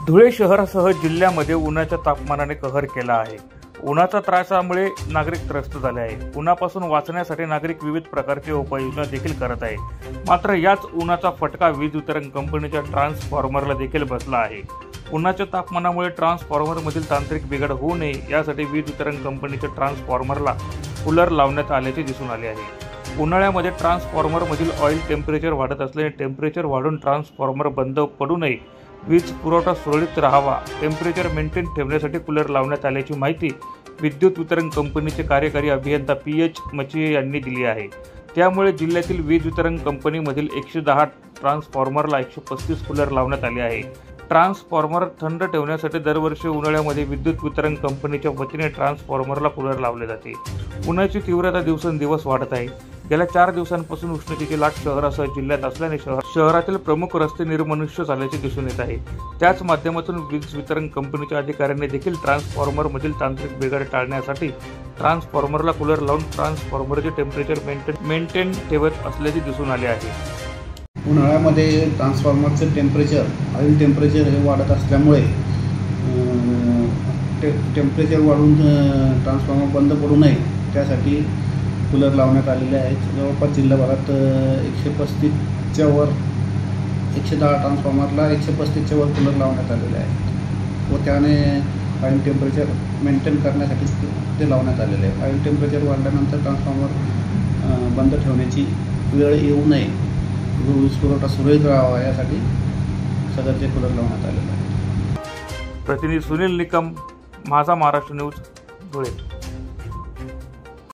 धुळे शहरासह जिल्ह्यामध्ये उन्हाच्या तापमानाने कहर केला आहे। उन्हाच्या त्रासामुळे नागरिक त्रस्त झाले आहे। उन्हापासून वाचण्यासाठी नागरिक विविध प्रकारचे उपाययोजना देखील करत आहेत। मात्र याच उन्हाचा फटका वीज वितरण कंपनीच्या ट्रान्सफॉर्मरला देखील बसला आहे। उन्हाच्या तापमानामुळे ट्रान्सफॉर्मरमधील तांत्रिक बिघाड होऊ नये यासाठी वीज वितरण कंपनीच्या ट्रान्सफॉर्मरला कूलर लावण्यात आल्याचे दिसून आले आहे। उन्हाळ्यामध्ये ट्रान्सफॉर्मरमधील ऑइल टेम्परेचर वाढत असल्याने टेम्परेचर वाढून ट्रान्सफॉर्मर बंद पडू नये, वीज पुरवठा सुरळीत राहावा, टेम्परेचर मेंटेन ठेवण्यासाठी कूलर लावण्यात आल्याची माहिती विद्युत वितरण कंपनीचे कार्यकारी अभियंता PH मचिये यांनी दिली आहे। त्यामुळे जिल्ह्यातील वीज वितरण कंपनीमधील 110 ट्रान्सफॉर्मरला 135 कूलर लावण्यात आले आहे। ट्रान्सफॉर्मर थंड ठेवण्यासाठी दरवर्षी उन्हाळ्यामध्ये विद्युत वितरण कंपनीच्या वतीने ट्रान्सफॉर्मरला कूलर लावले जाते। उन्हाची तीव्रता दिवसेंदिवस वाढत आहे। गेल्या 4 दिवसांपासून उष्णतेची लाट शहरासह जिल्ह्यात असल्याने शहरातील प्रमुख रस्ते निर्मनुष्य झाल्याचे दिसून येत आहे। त्याच माध्यमातून वीज वितरण कंपनीच्या अधिकाऱ्यांनी देखील ट्रान्सफॉर्मरमधील तांत्रिक बिघाड टाळण्यासाठी ट्रान्सफॉर्मरला कूलर लावून ट्रान्सफॉर्मरचे टेम्परेचर मेंटेन ठेवत असल्याचे दिसून आले आहे। उन्हाळ्यामध्ये ट्रान्सफॉर्मरचं टेम्परेचर ऑइल टेम्परेचर हे वाढत असल्यामुळे टेम्परेचर वाढून ट्रान्सफॉर्मर बंद पडू नये त्यासाठी कूलर लावण्यात आलेले आहेत। जवळपास जिल्हाभरात 135च्या वर 110 ट्रान्सफॉर्मरला 135च्या वर कूलर लावण्यात आलेले आहेत व त्याने ऑइल टेम्परेचर मेंटेन करण्यासाठी ते लावण्यात आलेले आहे। ऑइल टेम्परेचर वाढल्यानंतर ट्रान्सफॉर्मर बंद ठेवण्याची वेळ येऊ नये, वीज पुरवठा सुरळीत राहावा यासाठी सदरचे कूलर लावण्यात आलेले आहे। प्रतिनिधी सुनील निकम, माझा महाराष्ट्र न्यूज, धुळे।